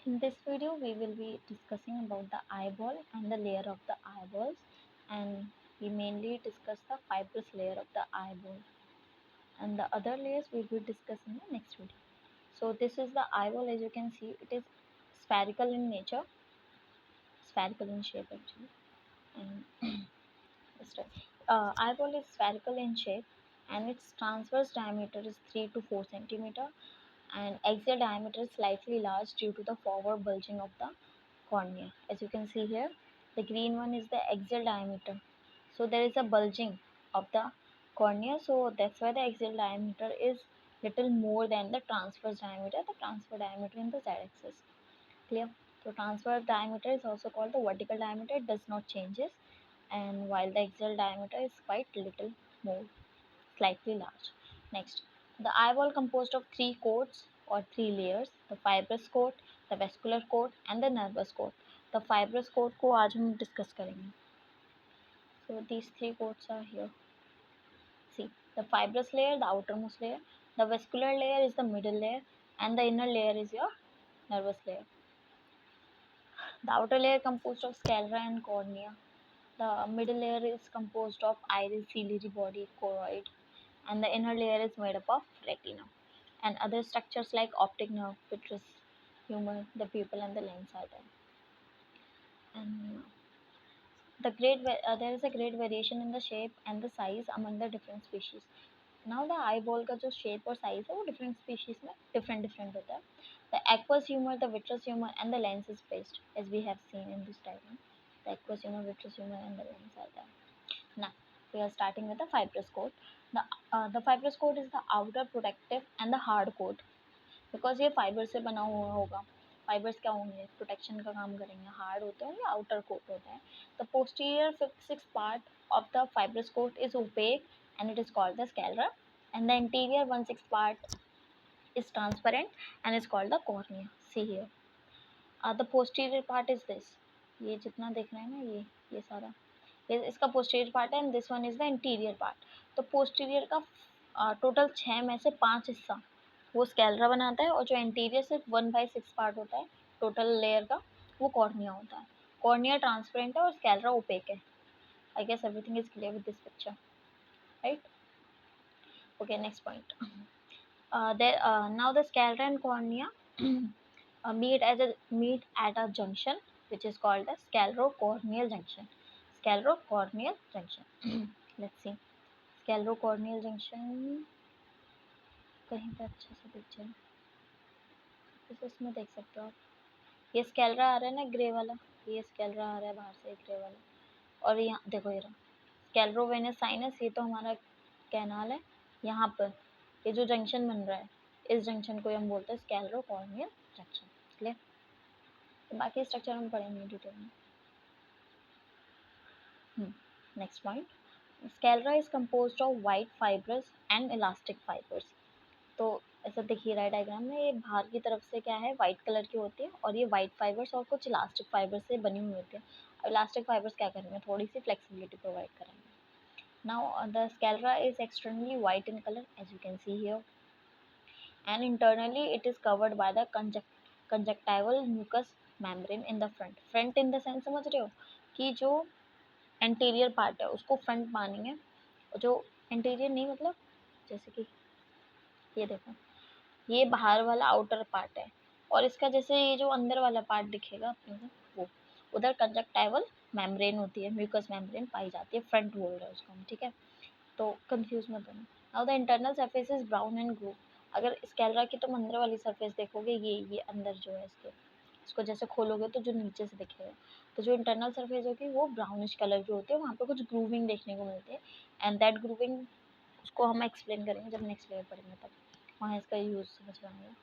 In this video, we will be discussing about the eyeball and the layer of the eyeballs, and we mainly discuss the fibrous layer of the eyeball, and the other layers we will discuss in the next video. So this is the eyeball. As you can see, it is spherical in nature, spherical in shape actually, and eyeball is spherical in shape, and its transverse diameter is 3 to 4 centimeter, and axial diameter is slightly large due to the forward bulging of the cornea. As you can see here, the green one is the axial diameter. So there is a bulging of the cornea, so that's why the axial diameter is little more than the transverse diameter, in the z-axis. Clear? So transverse diameter is also called the vertical diameter. It does not changes, and while the axial diameter is quite little more, slightly large. Next, the eyeball composed of three coats or three layers: the fibrous coat, the vascular coat, and the nervous coat. The fibrous coat को आज हम discuss करेंगे. So these three coats are here. See, the fibrous layer, the outermost layer, the vascular layer is the middle layer, and the inner layer is your nervous layer. The outer layer composed of sclera and cornea. The middle layer is composed of iris, ciliary body, choroid, and the inner layer is made up of retina. And other structures like optic nerve, vitreous, humor, the pupil, and the lens are there. And there is a great variation in the shape and the size among the different species. Now the eyeball का जो shape और size है वो different species में different होता है. The aqueous humor, the vitreous humor, and the lens is based, as we have seen in this diagram. The aqueous humor, vitreous humor, and the lens are there. Now we are starting with the fibrous coat. The fibrous coat is the outer protective and the hard coat, because ये fibre से बना हुआ होगा. Fibres क्या होंगे, protection का काम करेंगे, हार्ड होते हैं या आउटर कोट होता है. The posterior 5th part of the fibrous coat is opaque and it is called the sclera, and the interior 1/6 part is transparent and is called the cornea. See here, the posterior part is this. ये जितना देख रहे हैं ना, ये सारा ये इसका posterior part है, and this one is the interior part. तो posterior का टोटल 6 में से 5 हिस्सा वो स्कैलरा बनाता है, और जो इंटीरियर सिर्फ 1/6 पार्ट होता है टोटल लेयर का, वो कॉर्निया होता है. कॉर्निया ट्रांसपेरेंट है और स्कैलरा ओपेक है. I guess everything is clear with this picture, right? Okay, next point. Now the sclera and cornea meet at a junction which is called the sclerocorneal junction. Sclerocorneal junction. Let's see. Sclerocorneal junction कहीं पे अच्छा से दिख जाए, जैसे इसमें देख सकते हो आप. ये स्कैलरा आ रहा है ना ग्रे वाला, ये स्कैलरा आ रहा है बाहर से ग्रे वाला, और यहाँ देखो ये रहा स्कैलरोवेनस साइनस. ये तो हमारा कैनाल है. यहाँ पर ये जो जंक्शन बन रहा है, इस जंक्शन को हम बोलते हैं स्कैलरोकॉर्नियल जंक्शन. क्लियर? तो बाकी स्ट्रक्चर हम पढ़ेंगे डिटेल में. Next point. Sclera is composed of white fibrous and elastic fibres. तो ऐसा देखिए राइट डायग्राम में, ये बाहर की तरफ से क्या है, वाइट कलर की होती है, और ये वाइट फाइबर्स और कुछ इलास्टिक फाइबर्स से बनी हुई होती है. इलास्टिक फाइबर्स क्या करेंगे, थोड़ी सी फ्लेक्सिबिलिटी प्रोवाइड करेंगे. Now the sclera is externally white in color, as you can see here, and internally it is covered by the conjunctival mucous membrane in the front. Front in the sense समझ रहे हो कि जो anterior part है उसको front मानेंगे, और जो anterior नहीं मतलब जैसे कि ये देखो, ये बाहर वाला आउटर पार्ट है, और इसका जैसे ये जो अंदर वाला पार्ट दिखेगा अपने को, वो उधर कंजक्टाइवल मेम्ब्रेन होती है, म्यूकस मेम्ब्रेन पाई जाती है, फ्रंट बोल रहे हैं उसको हम, ठीक है? तो कंफ्यूज मत होना. Now the internal surface is brown and groove. अगर स्कैलरा की तुम अंदर वाली सरफेस देखोगे, ये अंदर जो है इसको जैसे खोलोगे तो जो नीचे से दिखेगा, तो जो इंटरनल सरफेस होगी वो ब्राउनिश कलर की होती है, वहाँ पे कुछ ग्रूविंग देखने को मिलती है, एंड दैट ग्रूविंग उसको हम एक्सप्लेन करेंगे जब नेक्स्ट लेयर पढ़ेंगे, तब वहाँ इसका यूज समझ में आएगा.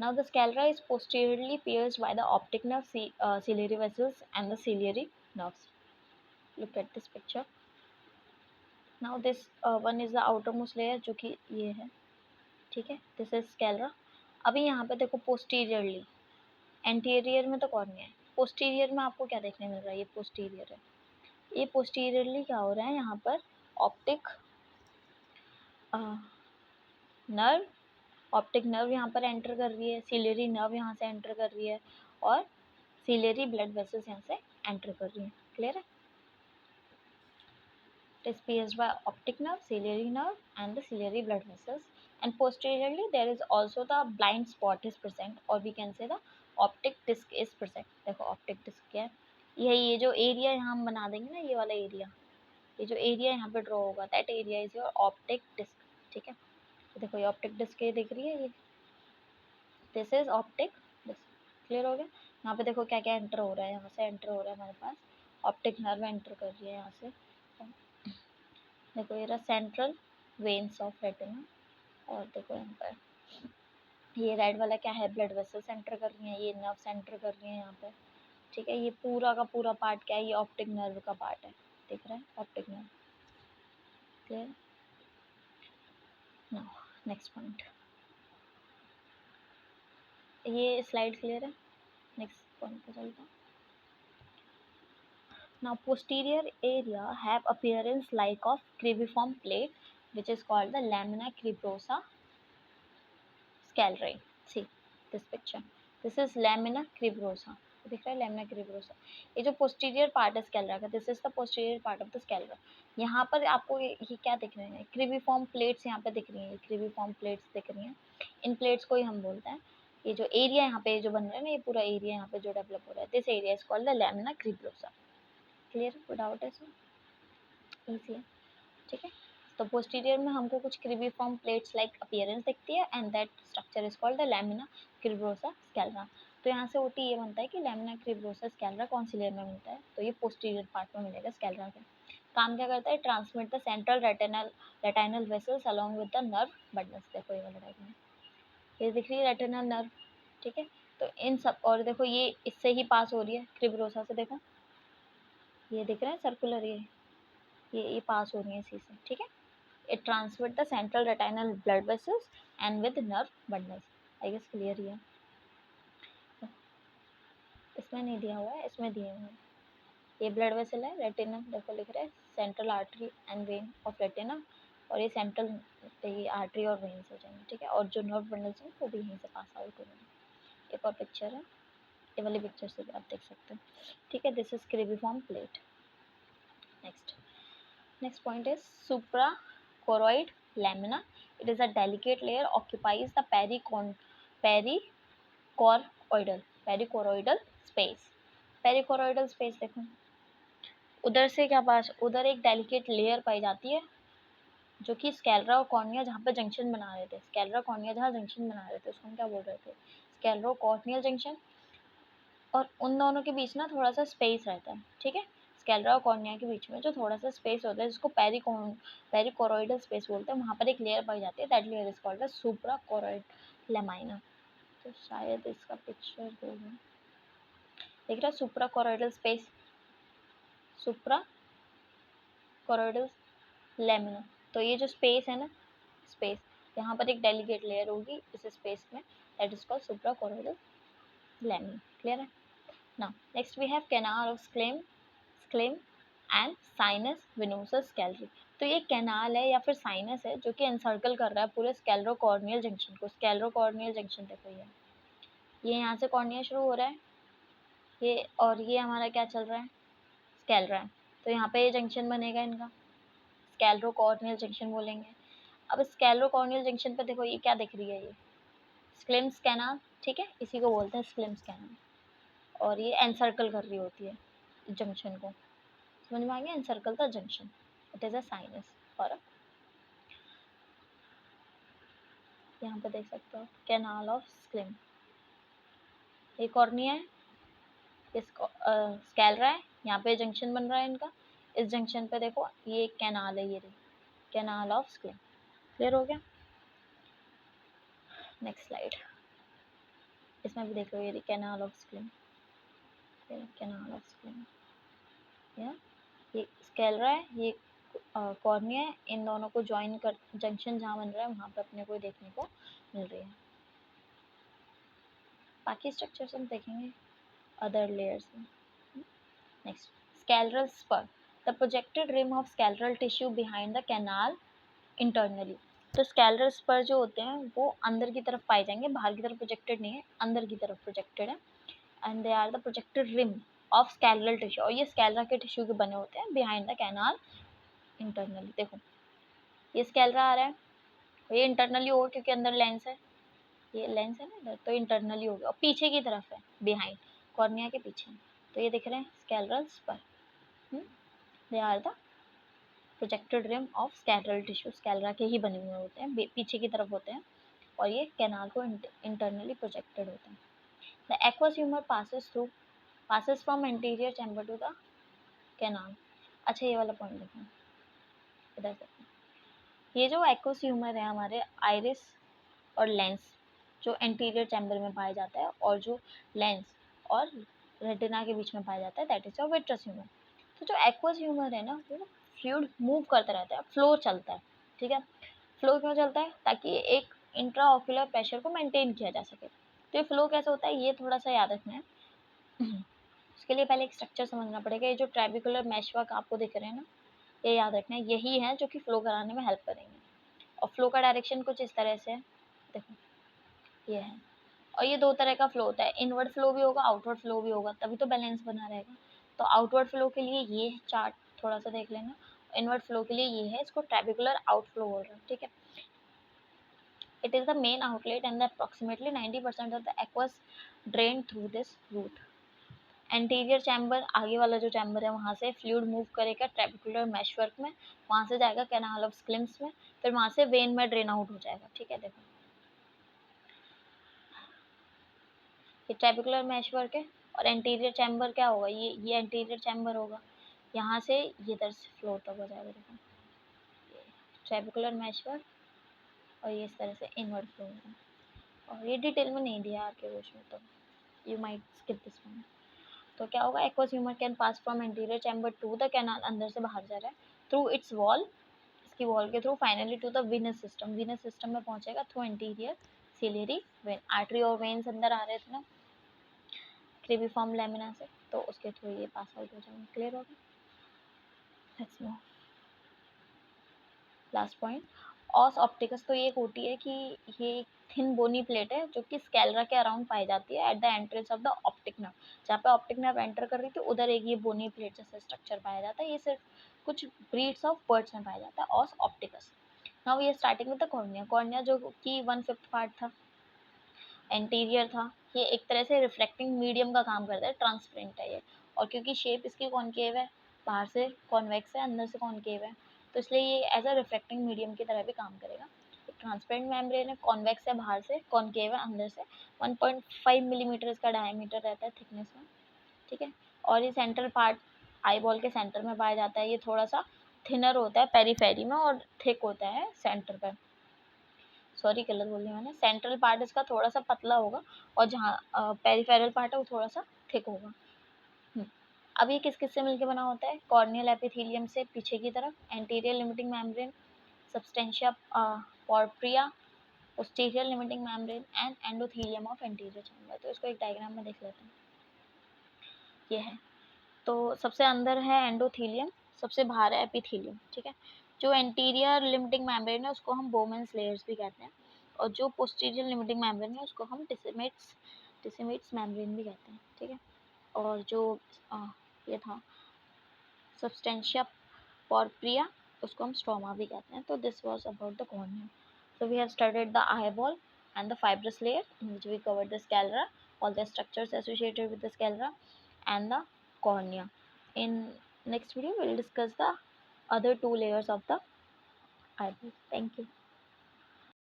Now the sclera is posteriorly pierced by the optic nerve, ciliary vessels, and the ciliary nerves. Look at this picture. Now this one is the outermost layer, जो कि ये है, ठीक है? This is sclera. अभी यहाँ पे देखो posteriorly, anterior में तो कॉर्निया है, posterior में आपको क्या देखने मिल रहा है, ये posterior है. ये posteriorly क्या हो रहा है यहाँ पर, optic nerve, ऑप्टिक नर्व यहाँ पर एंटर कर रही है, सिलियरी नर्व यहाँ से एंटर कर रही है, और सिलियरी ब्लड वेसल्स यहाँ से एंटर कर रही हैं। क्लियर है? It is pierced by optic nerve, ciliary nerve, and the ciliary blood vessels. And posteriorly, there is also the blind spot is present, or we can say the optic disc is present. देखो optic disc क्या है? ये जो area यहाँ हम बना देंगे ना, ये वाला एरिया, ये जो एरिया यहाँ पे ड्रॉ होगा, that area is your optic disc. ठीक है, तो देखो ये ऑप्टिक डिस्क ये दिख रही है, ये this is optic disc. Clear हो गया? यहाँ पे देखो क्या क्या एंटर हो रहा है, यहाँ से एंटर हो रहा है हमारे पास ऑप्टिक नर्व एंटर कर रही है यहाँ से। देखो ये रहा सेंट्रल वेन्स ऑफ रेटिना, और देखो यहाँ पर ये रेड वाला क्या है, ब्लड वेसल सेंटर कर रही है, ये नर्व सेंटर कर रही है यहाँ पे। ठीक है, ये पूरा का पूरा पार्ट क्या है, ये ऑप्टिक नर्व का पार्ट है। दिख रहा है optic nerve? Clear? Now next point, ये स्लाइड क्लियर है? नेक्स्ट पॉइंट पे चलते हैं। Now posterior area have appearance like of cribriform plate which is called the lamina cribrosa scalera. See this picture. This is lamina cribrosa. दिख रहा है lamina cribrosa? ये जो posterior part है scalera का, this is the posterior part of the scalera. यहाँ पर आपको ये क्या दिख रहे हैं, cribriform plates यहाँ पे दिख रही हैं, cribriform plates दिख रही हैं। इन plates को ही हम बोलते हैं, ये जो एरिया यहाँ पे जो बन रहा है ना, ये पूरा एरिया यहाँ पे जो डेवलप हो रहा है, this area is called the lamina cribrosa. Clear? कोई डाउट है इसमें? ईजी है। ठीक है, तो पोस्टीरियर में हमको कुछ क्रिबिफॉर्म प्लेट्स लाइक अपीयरेंस दिखती है, and that structure is called the lamina cribrosa sclera. तो यहाँ से ओटी ये बनता है कि लैमिना क्रिब्रोसा स्कैलरा कौन सी लेयर में मिलता है, तो ये पोस्टीरियर पार्ट में मिलेगा स्कैलरा के। काम क्या करता है, transmit the central retinal vessels along with the nerve bundles. देखो ये वाला डायग्राम, ये दिख रही है रेटिनल नर्व। ठीक है, तो इन सब, और देखो ये इससे ही पास हो रही है क्रिब्रोसा से, देखो ये दिख रहा है सर्कुलर, ये पास हो रही है इसी से। ठीक है, it transmit the central retinal blood vessels and with nerve bundles. I guess clear ही है? इसमें नहीं दिया हुआ है, इसमें दिए हुए हैं। ये ब्लड वेसल है, रेटिना देखो लिख रहा है central artery and when of retina, और ये सेंट्रल ये आर्टरी और वेन्स हो जाएंगे। ठीक है, और जो नर्व बंडल्स हैं वो भी यहीं से पास आउट हो जाएंगे। एक और पिक्चर है, ये वाली पिक्चर से भी आप देख सकते हैं। ठीक है, this is cribriform plate. Next point is suprachoroid lamina. It is a delicate layer, occupies the perichoroidal space. Perichoroidal space देखो, उधर से क्या पास, उधर एक डेलिकेट लेयर पाई जाती है जो कि स्कैलरा और कॉर्निया जहाँ पे जंक्शन बना रहे थे, स्कैलरा कॉर्निया जहाँ जंक्शन बना रहे थे उसको हम क्या बोल रहे थे, स्कैलरो कॉर्नियल जंक्शन। और उन दोनों के बीच ना थोड़ा सा स्पेस रहता है। ठीक है, स्कैलरा और कॉर्निया के बीच में जो थोड़ा सा स्पेस होता है जिसको पेरिकोरोइडल स्पेस बोलते हैं, वहाँ पर एक लेयर पाई जाती है, that layer is called suprachoroid lamina. तो शायद इसका पिक्चर होगा, देख रहा है सुप्राकोरोइडल स्पेस, सुप्राकोरोइडल लैमिना। तो ये जो स्पेस है ना, स्पेस यहाँ पर एक डेलिकेट लेयर होगी इस स्पेस में, that is called suprachoroidal lamina. Clear है? Now, next we have canal of sclem and sinus venosus scalera. तो ये कैनाल है या फिर साइनस है जो कि एनसर्कल कर रहा है पूरे स्कैलरो-कॉर्नियल जंक्शन को। स्कैलरो-कॉर्नियल जंक्शन देखो ये यहाँ से कॉर्निया शुरू हो रहा है, ये और ये हमारा क्या चल रहा है, स्कैलरा है। तो यहाँ पे ये जंक्शन बनेगा इनका, स्कैलरो-कॉर्नियल जंक्शन बोलेंगे। अब स्कैलरो-कॉर्नियल जंक्शन पे देखो ये क्या दिख रही है, ये स्क्लेम्स कैनाल। ठीक है, इसी को बोलते हैं स्क्लेम्स कैनाल, और ये एनसर्कल कर रही होती है जंक्शन को। समझ में आ गया, encircle the junction, it is a sinus. और यहाँ पे देख सकते हो कैनाल ऑफ स्क्लेम, ये कॉर्निया है, इसको स्कैलरा है, यहाँ पे जंक्शन बन रहा है इनका, इस जंक्शन पे देखो ये कैनाल है, ये कैनाल ऑफ स्क्लेम। क्लियर हो गया? नेक्स्ट स्लाइड, इसमें भी देख लो ये कैनाल ऑफ स्क्लेम, कैनाल ऑफ स्क्लेम, ये स्कैलरा है, ये कॉर्निया है, इन दोनों को ज्वाइन कर जंक्शन जहाँ बन रहा है वहाँ पे अपने को देखने को मिल रही है। बाकी स्ट्रक्चर्स हम देखेंगे अदर लेयर्स में। Next, scleral spur, the projected rim of scleral tissue behind the canal internally. तो स्कैलरल स्पर जो होते हैं वो अंदर की तरफ पाए जाएंगे, बाहर की तरफ प्रोजेक्टेड नहीं है, अंदर की तरफ प्रोजेक्टेड है। And they are the projected rim of scleral tissue, और ये स्कैलरा के टिश्यू के बने होते हैं बिहाइंड द कैनाल इंटरनली। देखो ये स्कैलरा आ रहा है, ये इंटरनली होगा क्योंकि अंदर लेंस है, ये लेंस है ना इधर, तो इंटरनली हो गया, और पीछे की तरफ है बिहाइंड, कॉर्निया के पीछे, तो ये दिख रहे हैं स्कैलरल्स पर, they are the projected rim of scleral tissue, sclera के ही बने हुए होते हैं, पीछे की तरफ होते हैं, और ये कैनाल को इंटरनली प्रोजेक्टेड होते हैं। The aqueous humour passes from anterior chamber to the canal। अच्छा ये वाला पॉइंट देखो इधर से, ये जो एक्वस ह्यूमर है हमारे आइरिस और लेंस जो एंटीरियर चैम्बर में पाया जाता है, और जो लेंस और रेटिना के बीच में पाया जाता है, that is your vitreous humour. तो जो एक्वस ह्यूमर है ना, वो फ्लूइड मूव करता रहता है, फ्लो चलता है, ठीक है। फ्लो क्यों चलता है? ताकि एक इंट्रा ऑक्यूलर प्रेशर को मेंटेन किया जा सके। तो ये फ्लो कैसे होता है, ये थोड़ा सा याद रखना है। उसके लिए पहले एक स्ट्रक्चर समझना पड़ेगा। ये जो ट्रेबिकुलर मैशवर्क आपको दिख रहे हैं ना, ये याद रखना है, यही है जो कि फ्लो कराने में हेल्प करेंगे। और फ्लो का डायरेक्शन कुछ इस तरह से है, देखो ये है। और ये दो तरह का फ्लो होता है, इनवर्ड फ्लो भी होगा, आउटवर्ड फ्लो भी होगा, तभी तो बैलेंस बना रहेगा। तो आउटवर्ड फ्लो के लिए ये चार्ट थोड़ा सा देख लेना, इनवर्ड फ्लो के लिए ये है, इसको ट्रेबिकुलर आउटफ्लो बोल रहे हैं, ठीक है। It is the main outlet and approximately 90% of the aqueous drain through this route. Anterior chamber, आगे वाला जो चैम्बर है, वहाँ से फ्लूइड मूव करेगा ट्रेबिकुलर मैशवर्क में, वहाँ से जाएगा कैनाल ऑफ स्क्लिम्स में, फिर वहाँ से वेन में ड्रेन आउट हो जाएगा, ठीक है। देखो ये ट्रेबिकुलर मैशवर्क है, और एंटीरियर चैम्बर क्या होगा, ये एंटीरियर चैम्बर होगा, यहाँ से ये इधर से फ्लो तक हो जाएगा। देखो ट्रेबिकुलर मैशवर्क, और ये इस तरह से इनवर्ड फ्लो होगा, और ये डिटेल में नहीं दिया आपके कुछ में, तो you might skip this one. तो क्या होगा, aqueous humour can pass from anterior chamber to the canal, अंदर से बाहर जा रहा है, थ्रू इट्स वॉल, इसकी वॉल के through, finally to the venous system, venous system में पहुंचेगा through anterior ciliary vein. Artery और वेन्स अंदर आ रहे थे ना क्रिबिफॉर्म लैमिना से, तो उसके थ्रू ये पास आउट हो जाएंगे। क्लियर हो गया? Let's move last point, ऑस ऑप्टिकस। तो ये एक होती है कि ये एक थिन बोनी प्लेट है जो कि स्कैलरा के अराउंड पाई जाती है, at the entrance of the optic nerve, जहाँ पे ऑप्टिक नर्व एंटर कर रही थी उधर एक ये बोनी प्लेट जैसा स्ट्रक्चर पाया जाता है। ये सिर्फ कुछ ब्रीड्स ऑफ बर्ड्स में पाया जाता है, ऑस ऑप्टिकस। नाउ ये starting with the cornea, cornea जो कि 1/5 पार्ट था, एंटीरियर था, ये एक तरह से रिफ्लेक्टिंग मीडियम का काम करता है, ट्रांसपेरेंट है ये, और क्योंकि शेप इसकी कॉनकेव है, बाहर से कॉन्वेक्स है, अंदर से कॉनकेव है, तो इसलिए ये एज अ रिफ्लेक्टिंग मीडियम की तरह भी काम करेगा। ट्रांसपेरेंट मेम्ब्रेन है, कॉन्वेक्स है बाहर से, कॉनकेव है अंदर से, 1.5 मिलीमीटर इसका डायमीटर रहता है थिकनेस में, ठीक है। और ये सेंट्रल पार्ट आई बॉल के सेंटर में पाया जाता है, ये थोड़ा सा थिनर होता है पेरीफेरी में और थिक होता है सेंटर पर, सॉरी गलत बोल रही मैंने, सेंट्रल पार्ट इसका थोड़ा सा पतला होगा, और जहाँ पेरिफेरल पार्ट है वो थोड़ा सा थिक होगा। अब ये किस किस से मिलकर बना होता है, कॉर्नियल एपिथेलियम से पीछे की तरफ, anterior limiting membrane, substantia propria, posterior limiting membrane and endothelium of anterior chamber. तो इसको एक डायग्राम में देख लेते हैं, ये है। तो सबसे अंदर है एंडोथेलियम, सबसे बाहर है एपिथेलियम, ठीक है। जो एंटीरियर लिमिटिंग मेम्ब्रेन है उसको हम बोमेंस लेयर्स भी कहते हैं, और जो पोस्टीरियर लिमिटिंग मेम्ब्रेन है उसको हम डिसिमेट्स मेम्ब्रेन भी कहते हैं, ठीक है। और जो ये था सब्सटेंशिया पोर्प्रिया, उसको हम स्ट्रोमा भी कहते हैं। तो this was about the cornea. So we have studied the eyeball and the fibrous layer, in which we covered the sclera, all the structures associated with the sclera, and the cornea. In next video, we will discuss the other two layers of the eyeball. Thank you.